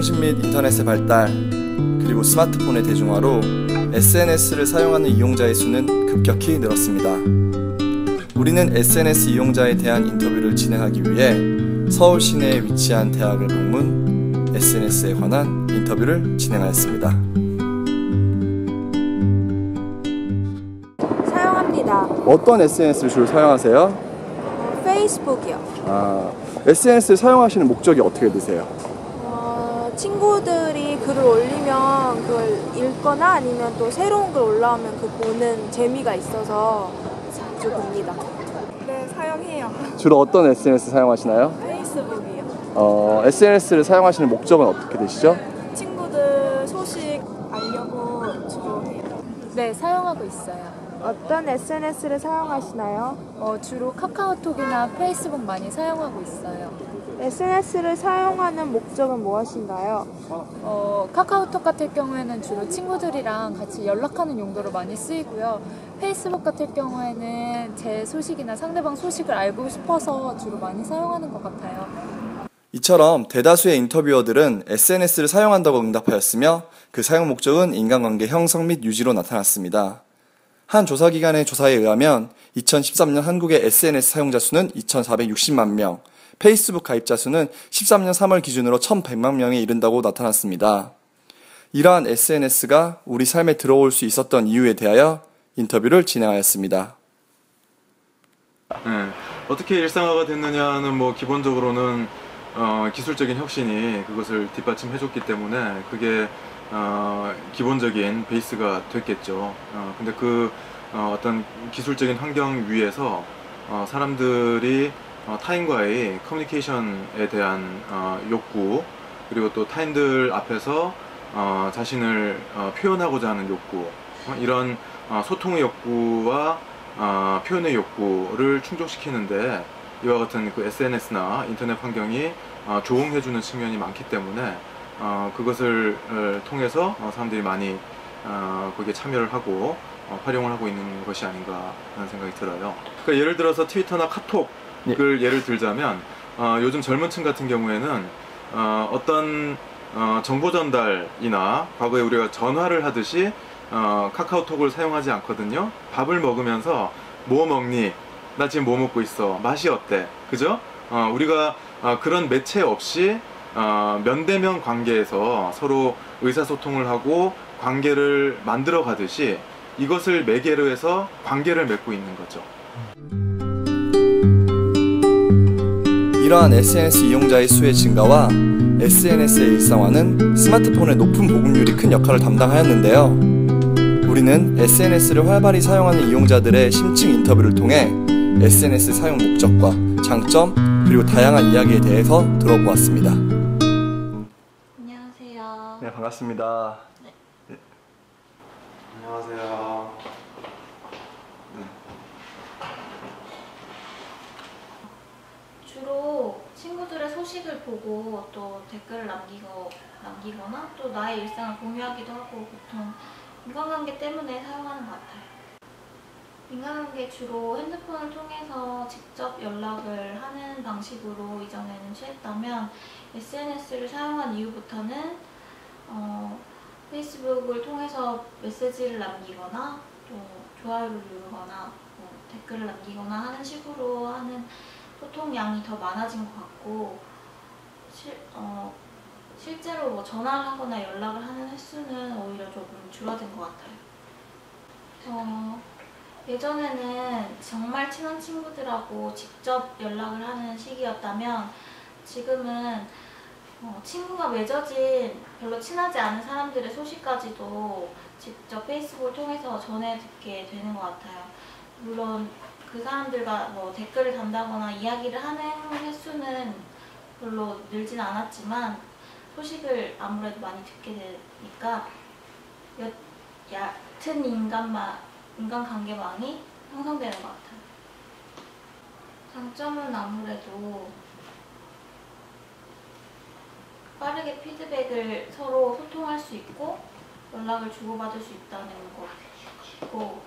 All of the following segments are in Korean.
통신 및 인터넷의 발달, 그리고 스마트폰의 대중화로 SNS를 사용하는 이용자의 수는 급격히 늘었습니다. 우리는 SNS 이용자에 대한 인터뷰를 진행하기 위해 서울 시내에 위치한 대학을 방문, SNS에 관한 인터뷰를 진행하였습니다. 사용합니다. 어떤 SNS를 주로 사용하세요? 페이스북이요. SNS를 사용하시는 목적이 어떻게 되세요? 친구들이 글을 올리면 그걸 읽거나 아니면 또 새로운 글 올라오면 그 보는 재미가 있어서 자주 봅니다. 네, 사용해요. 주로 어떤 SNS 사용하시나요? 페이스북이요. SNS를 사용하시는 목적은 어떻게 되시죠? 친구들 소식 알려고 주로 해요. 네, 사용하고 있어요. 어떤 SNS를 사용하시나요? 주로 카카오톡이나 페이스북 많이 사용하고 있어요. SNS를 사용하는 목적은 무엇인가요? 카카오톡 같은 경우에는 주로 친구들이랑 같이 연락하는 용도로 많이 쓰이고요. 페이스북 같은 경우에는 제 소식이나 상대방 소식을 알고 싶어서 주로 많이 사용하는 것 같아요. 이처럼 대다수의 인터뷰어들은 SNS를 사용한다고 응답하였으며 그 사용 목적은 인간관계 형성 및 유지로 나타났습니다. 한 조사기관의 조사에 의하면 2013년 한국의 SNS 사용자 수는 2,460만 명, 페이스북 가입자 수는 13년 3월 기준으로 1,100만 명에 이른다고 나타났습니다. 이러한 SNS가 우리 삶에 들어올 수 있었던 이유에 대하여 인터뷰를 진행하였습니다. 어떻게 일상화가 됐느냐는 기본적으로는 기술적인 혁신이 그것을 뒷받침해줬기 때문에 그게 기본적인 베이스가 됐겠죠. 근데 어떤 기술적인 환경 위에서 사람들이 타인과의 커뮤니케이션에 대한 욕구, 그리고 또 타인들 앞에서 자신을 표현하고자 하는 욕구, 이런 소통의 욕구와 표현의 욕구를 충족시키는데 이와 같은 그 SNS나 인터넷 환경이 조응해주는 측면이 많기 때문에 그것을 통해서 사람들이 많이 거기에 참여를 하고 활용을 하고 있는 것이 아닌가 하는 생각이 들어요. 그러니까 예를 들어서 트위터나 카톡을 예를 들자면 요즘 젊은 층 같은 경우에는 어떤 정보 전달이나 과거에 우리가 전화를 하듯이 카카오톡을 사용하지 않거든요. 밥을 먹으면서 뭐 먹니? 나 지금 뭐 먹고 있어? 맛이 어때? 그죠? 우리가 그런 매체 없이 면대면 관계에서 서로 의사소통을 하고 관계를 만들어 가듯이 이것을 매개로 해서 관계를 맺고 있는 거죠. 이러한 SNS 이용자의 수의 증가와 SNS의 일상화는 스마트폰의 높은 보급률이 큰 역할을 담당하였는데요. 우리는 SNS를 활발히 사용하는 이용자들의 심층 인터뷰를 통해 SNS 사용 목적과 장점, 그리고 다양한 이야기에 대해서 들어보았습니다. 안녕하세요. 네, 반갑습니다. 네. 안녕하세요. 주로 친구들의 소식을 보고 또 댓글을 남기거나 또 나의 일상을 공유하기도 하고 보통 인간관계 때문에 사용하는 것 같아요. 인간관계 주로 핸드폰을 통해서 직접 연락을 하는 방식으로 이전에는 취했다면 SNS를 사용한 이후부터는 페이스북을 통해서 메시지를 남기거나 또 좋아요를 누르거나 댓글을 남기거나 하는 식으로 하는 소통량이 더 많아진 것 같고 실제로 전화를 하거나 연락을 하는 횟수는 오히려 조금 줄어든 것 같아요. 예전에는 정말 친한 친구들하고 직접 연락을 하는 시기였다면 지금은 친구가 맺어진 별로 친하지 않은 사람들의 소식까지도 직접 페이스북을 통해서 전해 듣게 되는 것 같아요. 물론 그 사람들과 댓글을 단다거나 이야기를 하는 횟수는 별로 늘진 않았지만 소식을 아무래도 많이 듣게 되니까 얕은 인간관계망이 형성되는 것 같아요. 장점은 아무래도 빠르게 피드백을 서로 소통할 수 있고 연락을 주고받을 수 있다는 거고,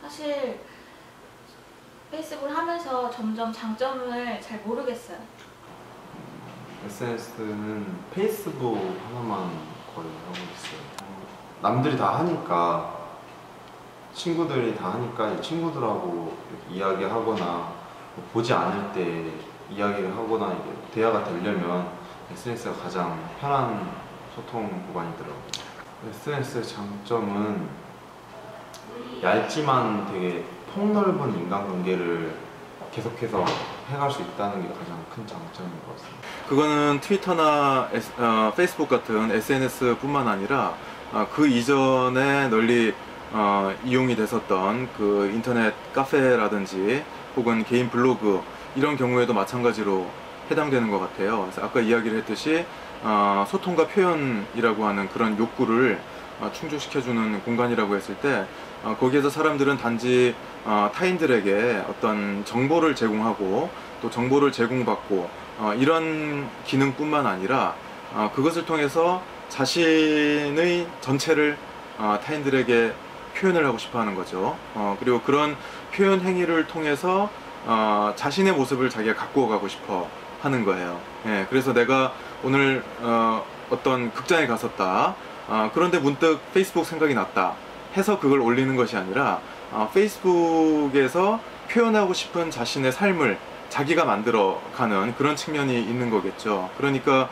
사실 페이스북을 하면서 점점 장점을 잘 모르겠어요. SNS는 페이스북 하나만 거의 하고 있어요. 남들이 다 하니까, 친구들이 다 하니까 친구들하고 이야기하거나 보지 않을 때 이야기를 하거나 이게 대화가 되려면 SNS가 가장 편한 소통 구간이더라고요. SNS의 장점은 얇지만 되게 폭넓은 인간관계를 계속해서 해갈 수 있다는 게 가장 큰 장점인 것 같습니다. 그거는 트위터나 페이스북 같은 SNS뿐만 아니라 그 이전에 널리 이용이 됐었던 그 인터넷 카페라든지 혹은 개인 블로그 이런 경우에도 마찬가지로 해당되는 것 같아요. 그래서 아까 이야기를 했듯이 소통과 표현이라고 하는 그런 욕구를 충족시켜주는 공간이라고 했을 때 거기에서 사람들은 단지 타인들에게 어떤 정보를 제공하고 또 정보를 제공받고 이런 기능뿐만 아니라 그것을 통해서 자신의 전체를 타인들에게 표현을 하고 싶어 하는 거죠. 그리고 그런 표현 행위를 통해서 자신의 모습을 자기가 갖고 가고 싶어 하는 거예요. 예, 그래서 내가 오늘 어떤 극장에 갔었다. 그런데 문득 페이스북 생각이 났다 해서 그걸 올리는 것이 아니라 페이스북에서 표현하고 싶은 자신의 삶을 자기가 만들어가는 그런 측면이 있는 거겠죠. 그러니까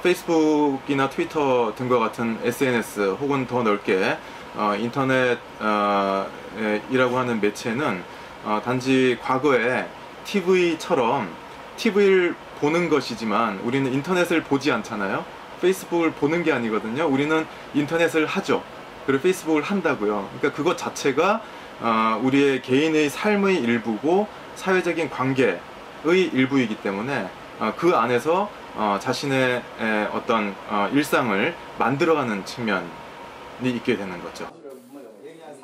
페이스북이나 트위터 등과 같은 SNS 혹은 더 넓게 인터넷이라고 하는 매체는 단지 과거에 TV처럼 TV를 보는 것이지만 우리는 인터넷을 보지 않잖아요. 페이스북을 보는 게 아니거든요. 우리는 인터넷을 하죠. 그리고 페이스북을 한다고요. 그러니까 그것 자체가 우리의 개인의 삶의 일부고 사회적인 관계의 일부이기 때문에 그 안에서 자신의 어떤 일상을 만들어가는 측면이 있게 되는 거죠.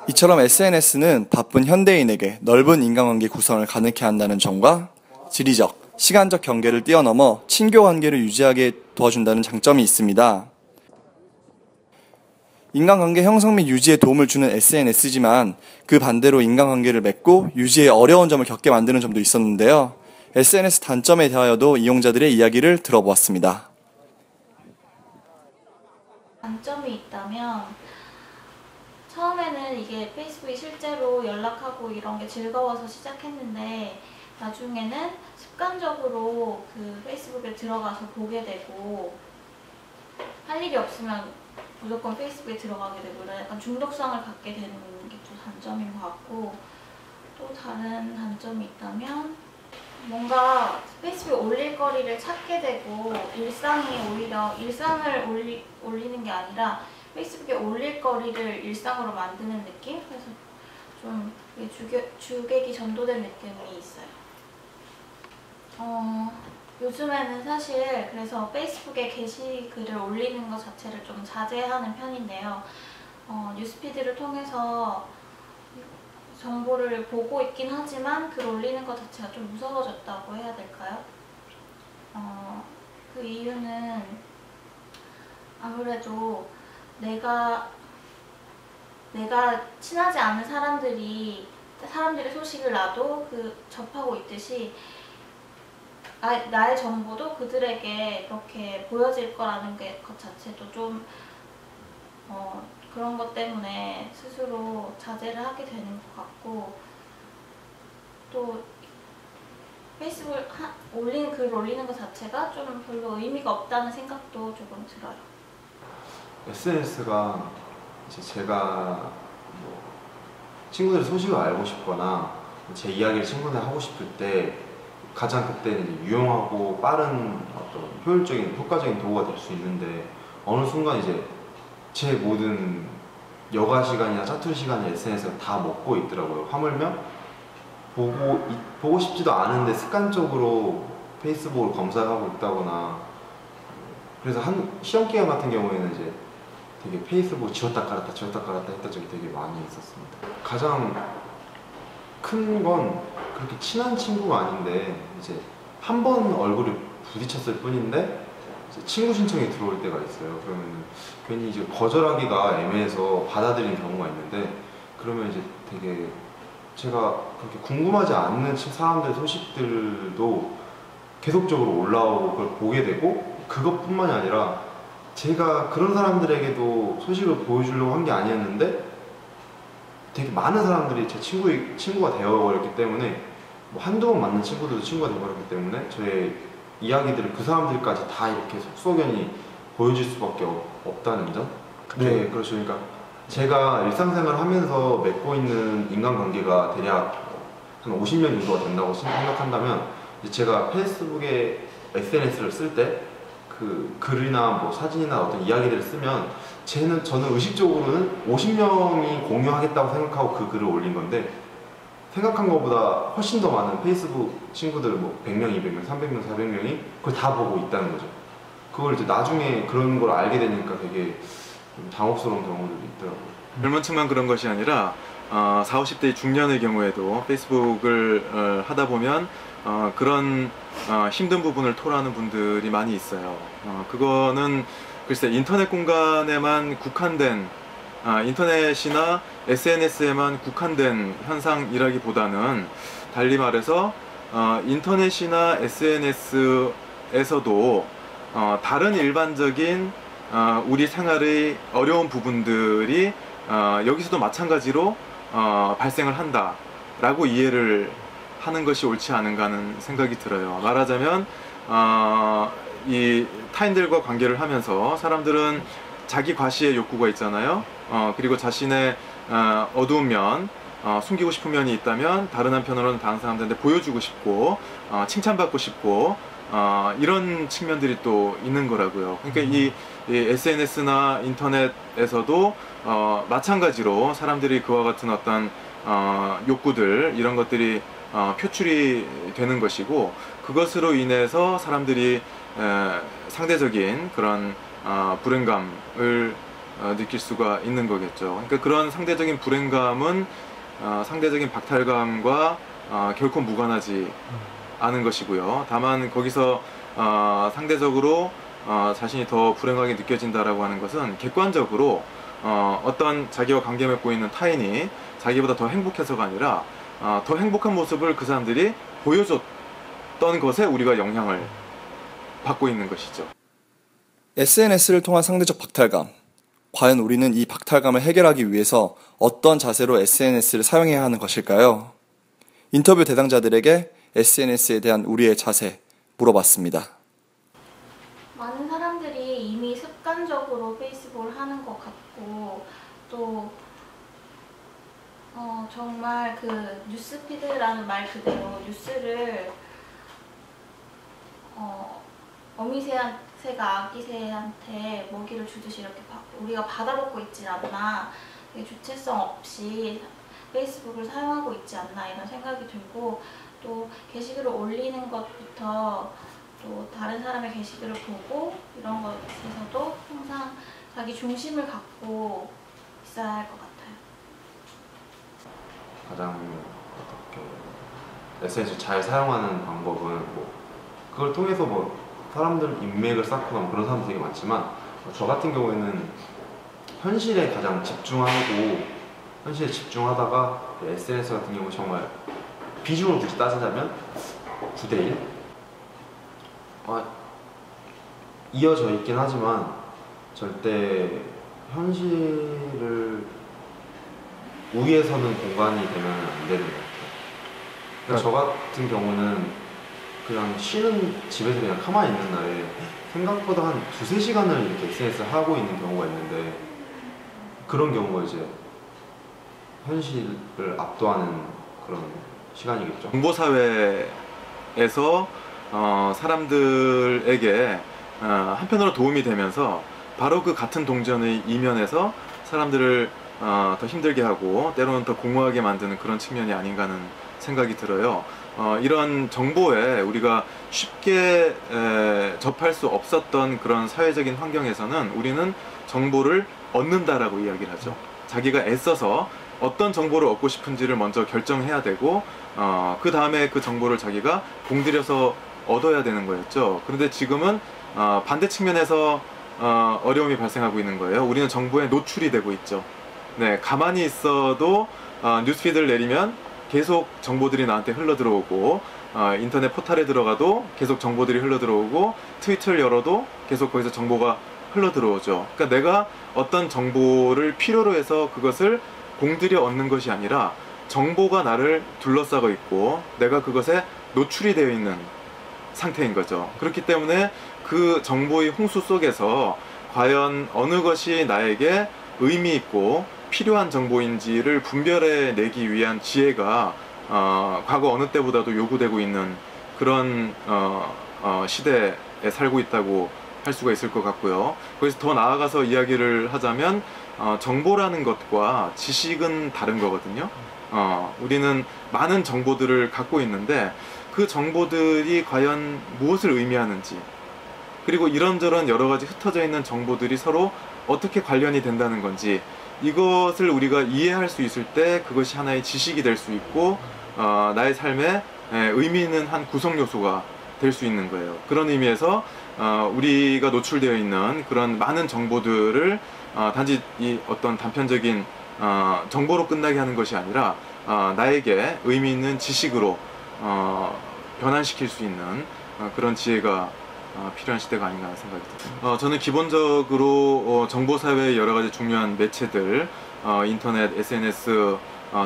이처럼 SNS는 바쁜 현대인에게 넓은 인간관계 구성을 가능케 한다는 점과 지리적, 시간적 경계를 뛰어넘어 친교 관계를 유지하게 도와준다는 장점이 있습니다. 인간관계 형성 및 유지에 도움을 주는 SNS지만 그 반대로 인간관계를 맺고 유지에 어려운 점을 겪게 만드는 점도 있었는데요. SNS 단점에 대하여도 이용자들의 이야기를 들어보았습니다. 단점이 있다면 처음에는 이게 페이스북이 실제로 연락하고 이런 게 즐거워서 시작했는데 나중에는 습관적으로 그 페이스북에 들어가서 보게 되고 할 일이 없으면 무조건 페이스북에 들어가게 되고 약간 중독성을 갖게 되는 게 또 단점인 것 같고 또 다른 단점이 있다면 뭔가 페이스북에 올릴 거리를 찾게 되고 일상을 올리는 게 아니라 페이스북에 올릴 거리를 일상으로 만드는 느낌? 그래서 좀 주객이 전도된 느낌이 있어요. 요즘에는 사실 그래서 페이스북에 게시글을 올리는 것 자체를 좀 자제하는 편인데요. 뉴스피드를 통해서 정보를 보고 있긴 하지만 글 올리는 것 자체가 좀 무서워졌다고 해야 될까요? 그 이유는 아무래도 내가 친하지 않은 사람들의 소식을 나도 접하고 있듯이 나의 정보도 그들에게 그렇게 보여질 거라는 것 자체도 좀 그런 것 때문에 스스로 자제를 하게 되는 것 같고 또 페이스북 글 올리는 것 자체가 좀 별로 의미가 없다는 생각도 조금 들어요. SNS가 이제 제가 뭐 친구들의 소식을 알고 싶거나 제 이야기를 친구들한테 하고 싶을 때 가장 그때는 이제 유용하고 빠른 어떤 효과적인 도구가 될 수 있는데 어느 순간 이제 제 모든 여가 시간이나 짜투리 시간을 SNS가 다 먹고 있더라고요. 하물며 보고 싶지도 않은데 습관적으로 페이스북을 검색하고 있다거나 그래서 시험 기간 같은 경우에는 이제 되게 페이스북 지웠다 깔았다 했던 적이 되게 많이 있었습니다. 가장 큰 건 그렇게 친한 친구가 아닌데 이제 한 번 얼굴을 부딪혔을 뿐인데 이제 친구 신청이 들어올 때가 있어요. 그러면 괜히 이제 거절하기가 애매해서 받아들이는 경우가 있는데 그러면 이제 되게 제가 그렇게 궁금하지 않는 사람들의 소식들도 계속적으로 올라오고 그걸 보게 되고, 그것뿐만이 아니라 제가 그런 사람들에게도 소식을 보여주려고 한 게 아니었는데 되게 많은 사람들이 제 친구가 되어버렸기 때문에, 뭐 한두 번 만난 친구들도 친구가 되어버렸기 때문에 저의 이야기들을 그 사람들까지 다 이렇게 속소견이 보여줄 수밖에 없다는 점? 네, 그렇죠. 그러니까 제가 일상생활을 하면서 맺고 있는 인간관계가 대략 한 50년 정도가 된다고 생각한다면, 이제 제가 페이스북에 SNS를 쓸 때 그 글이나 뭐 사진이나 어떤 이야기들을 쓰면 저는 의식적으로는 50명이 공유하겠다고 생각하고 그 글을 올린 건데, 생각한 것보다 훨씬 더 많은 페이스북 친구들, 뭐 100명, 200명, 300명, 400명이 그걸 다 보고 있다는 거죠. 그걸 이제 나중에 그런 걸 알게 되니까 되게 좀 당혹스러운 경우들이 있더라고요. 젊은 층만 그런 것이 아니라 40, 50대 중년의 경우에도 페이스북을 하다 보면 그런 힘든 부분을 토로하는 분들이 많이 있어요. 그거는 글쎄 인터넷 공간에만 국한된, 인터넷이나 SNS에만 국한된 현상이라기보다는, 달리 말해서 인터넷이나 SNS에서도 다른 일반적인 우리 생활의 어려운 부분들이 여기서도 마찬가지로 발생을 한다라고 이해를 하는 것이 옳지 않은가 하는 생각이 들어요. 말하자면 이 타인들과 관계를 하면서 사람들은 자기 과시의 욕구가 있잖아요. 그리고 자신의 어두운 면, 숨기고 싶은 면이 있다면 다른 한편으로는 다른 사람들한테 보여주고 싶고 칭찬받고 싶고 이런 측면들이 또 있는 거라고요. 그러니까 이 SNS나 인터넷에서도 마찬가지로 사람들이 그와 같은 어떤 욕구들, 이런 것들이 표출이 되는 것이고, 그것으로 인해서 사람들이 상대적인 그런 불행감을 느낄 수가 있는 거겠죠. 그러니까 그런 상대적인 불행감은 상대적인 박탈감과 결코 무관하지 않은 것이고요. 다만 거기서 상대적으로 자신이 더 불행하게 느껴진다라고 하는 것은 객관적으로 어떤 자기와 관계 맺고 있는 타인이 자기보다 더 행복해서가 아니라 더 행복한 모습을 그 사람들이 보여줬던 것에 우리가 영향을 받고 있는 것이죠. SNS를 통한 상대적 박탈감. 과연 우리는 이 박탈감을 해결하기 위해서 어떤 자세로 SNS를 사용해야 하는 것일까요? 인터뷰 대상자들에게 SNS에 대한 우리의 자세 물어봤습니다. 많은 사람들이 이미 습관적으로 페이스북을 하는 것 같고, 또 정말 그 뉴스피드라는 말 그대로 뉴스를 어미새가 아기새한테 먹이를 주듯이 이렇게 우리가 받아먹고 있지 않나, 되게 주체성 없이 페이스북을 사용하고 있지 않나 이런 생각이 들고, 또 게시글을 올리는 것부터 또 다른 사람의 게시글을 보고 이런 것에서도 항상 자기 중심을 갖고 있어야 할 것 같아요. 가장 어떻게 SNS 잘 사용하는 방법은 뭐 그걸 통해서 뭐 사람들 인맥을 쌓거나 뭐 그런 사람들 되게 많지만, 저 같은 경우에는 현실에 가장 현실에 집중하다가 SNS 같은 경우 정말 비중을 굳이 따지자면 9대1 이어져 있긴 하지만 절대 현실을 우위에 서는 공간이 되면 안 되는 것 같아요. 그러니까 저 같은 경우는 그냥 쉬는 집에서 그냥 가만히 있는 날에 생각보다 한 2-3시간을 이렇게 SNS를 하고 있는 경우가 있는데, 그런 경우가 이제 현실을 압도하는 그런 시간이겠죠. 정보사회에서 사람들에게 한편으로 도움이 되면서 바로 그 같은 동전의 이면에서 사람들을 더 힘들게 하고 때로는 더 공허하게 만드는 그런 측면이 아닌가 하는 생각이 들어요. 이런 정보에 우리가 쉽게 접할 수 없었던 그런 사회적인 환경에서는 우리는 정보를 얻는다라고 이야기를 하죠. 자기가 애써서 어떤 정보를 얻고 싶은지를 먼저 결정해야 되고, 그 다음에 그 정보를 자기가 공들여서 얻어야 되는 거였죠. 그런데 지금은 반대 측면에서 어려움이 발생하고 있는 거예요. 우리는 정보에 노출이 되고 있죠. 네, 가만히 있어도 뉴스피드를 내리면 계속 정보들이 나한테 흘러 들어오고, 인터넷 포털에 들어가도 계속 정보들이 흘러 들어오고, 트위터를 열어도 계속 거기서 정보가 흘러 들어오죠. 그러니까 내가 어떤 정보를 필요로 해서 그것을 공들여 얻는 것이 아니라 정보가 나를 둘러싸고 있고 내가 그것에 노출이 되어 있는 상태인 거죠. 그렇기 때문에 그 정보의 홍수 속에서 과연 어느 것이 나에게 의미 있고 필요한 정보인지를 분별해내기 위한 지혜가 과거 어느 때보다도 요구되고 있는 그런 시대에 살고 있다고 할 수가 있을 것 같고요. 거기서 더 나아가서 이야기를 하자면 정보라는 것과 지식은 다른 거거든요. 우리는 많은 정보들을 갖고 있는데 그 정보들이 과연 무엇을 의미하는지, 그리고 이런저런 여러 가지 흩어져 있는 정보들이 서로 어떻게 관련이 된다는 건지, 이것을 우리가 이해할 수 있을 때 그것이 하나의 지식이 될 수 있고 나의 삶에 의미 있는 한 구성 요소가 될 수 있는 거예요. 그런 의미에서 우리가 노출되어 있는 그런 많은 정보들을 단지 이 어떤 단편적인 정보로 끝나게 하는 것이 아니라 나에게 의미 있는 지식으로 변환시킬 수 있는 그런 지혜가 필요한 시대가 아닌가 하는 생각이 듭니다. 저는 기본적으로 정보사회의 여러 가지 중요한 매체들, 인터넷, SNS,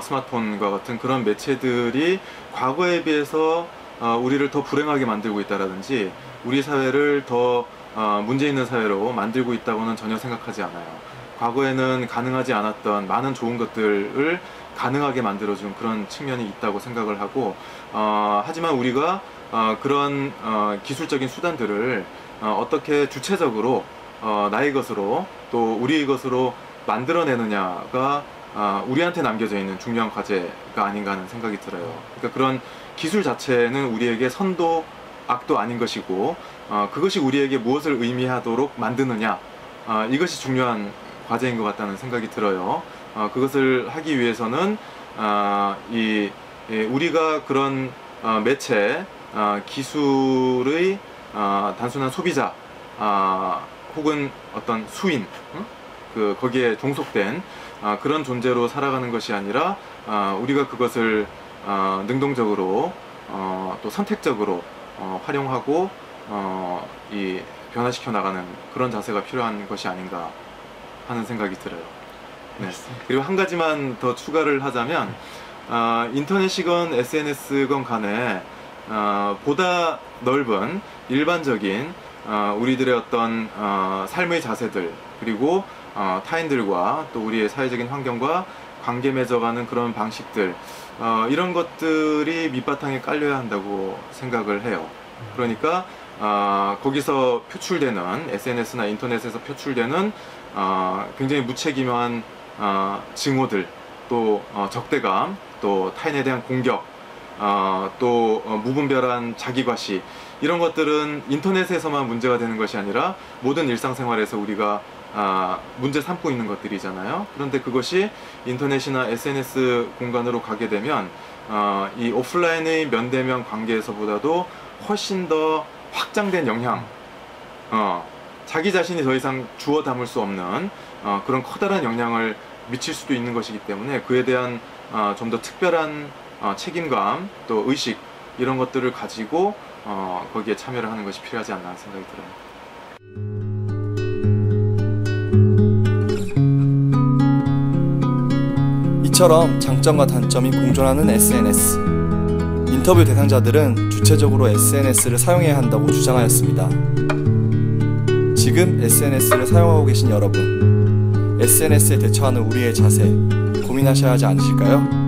스마트폰과 같은 그런 매체들이 과거에 비해서 우리를 더 불행하게 만들고 있다라든지 우리 사회를 더 문제 있는 사회로 만들고 있다고는 전혀 생각하지 않아요. 과거에는 가능하지 않았던 많은 좋은 것들을 가능하게 만들어준 그런 측면이 있다고 생각을 하고, 하지만 우리가 그런 기술적인 수단들을 어떻게 주체적으로 나의 것으로 또 우리의 것으로 만들어내느냐가 우리한테 남겨져 있는 중요한 과제가 아닌가 하는 생각이 들어요. 그러니까 그런 기술 자체는 우리에게 선도 악도 아닌 것이고, 그것이 우리에게 무엇을 의미하도록 만드느냐, 이것이 중요한 과제인 것 같다는 생각이 들어요. 그것을 하기 위해서는 우리가 그런 매체, 기술의 단순한 소비자 혹은 어떤 수인, 거기에 종속된 그런 존재로 살아가는 것이 아니라 우리가 그것을 능동적으로 또 선택적으로 활용하고 변화시켜 나가는 그런 자세가 필요한 것이 아닌가 하는 생각이 들어요. 네. 그리고 한 가지만 더 추가를 하자면 인터넷이건 SNS건 간에 보다 넓은 일반적인 우리들의 어떤 삶의 자세들, 그리고 타인들과 또 우리의 사회적인 환경과 관계 맺어가는 그런 방식들, 이런 것들이 밑바탕에 깔려야 한다고 생각을 해요. 그러니까 거기서 표출되는, SNS나 인터넷에서 표출되는 굉장히 무책임한 증오들, 또 적대감, 또 타인에 대한 공격, 또 무분별한 자기과시, 이런 것들은 인터넷에서만 문제가 되는 것이 아니라 모든 일상생활에서 우리가 문제 삼고 있는 것들이잖아요. 그런데 그것이 인터넷이나 SNS 공간으로 가게 되면 이 오프라인의 면대면 관계에서보다도 훨씬 더 확장된 영향, 자기 자신이 더 이상 주워 담을 수 없는 그런 커다란 영향을 미칠 수도 있는 것이기 때문에 그에 대한 좀 더 특별한 책임감, 또 의식, 이런 것들을 가지고 거기에 참여를 하는 것이 필요하지 않나 생각이 들어요. 이처럼 장점과 단점이 공존하는 SNS. 인터뷰 대상자들은 주체적으로 SNS를 사용해야 한다고 주장하였습니다. 지금 SNS를 사용하고 계신 여러분, SNS에 대처하는 우리의 자세 고민하셔야 하지 않으실까요?